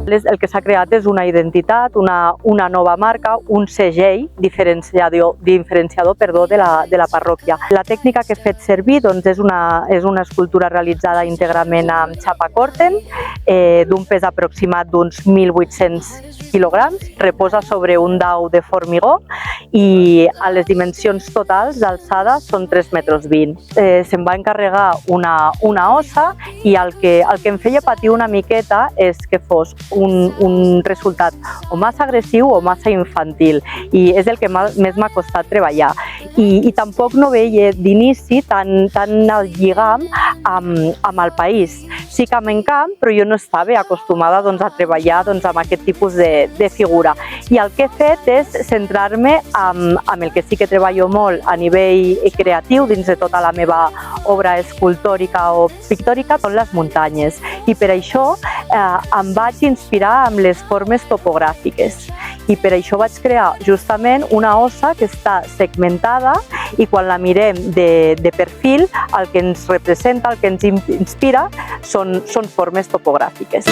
El que s'ha creat és una identitat, una nova marca, un segell diferenciador de la parròquia. La tècnica que he fet servir és una escultura realitzada íntegrament amb xapa Corten, d'un pes aproximat d'uns 1.800 quilograms, reposa sobre un dau de formigó i a les dimensions totals d'alçada són 3,20 metres. Se'm va encarregar una ossa i el que em feia patir una miqueta és que fos un resultat o massa agressiu o massa infantil, i és el que més m'ha costat treballar. I tampoc no veia d'inici tant el lligam amb el país. Sí que m'encant, però jo no estava acostumada a treballar amb aquest tipus de figura. I el que he fet és centrar-me en el que sí que treballo molt a nivell creatiu dins de tota la meva obra escultòrica o pictòrica, són les muntanyes. I per això em vaig inspirar amb les formes topogràfiques. I per això vaig crear justament una ossa que està segmentada i quan la mirem de perfil el que ens representa, el que ens inspira són formes topogràfiques.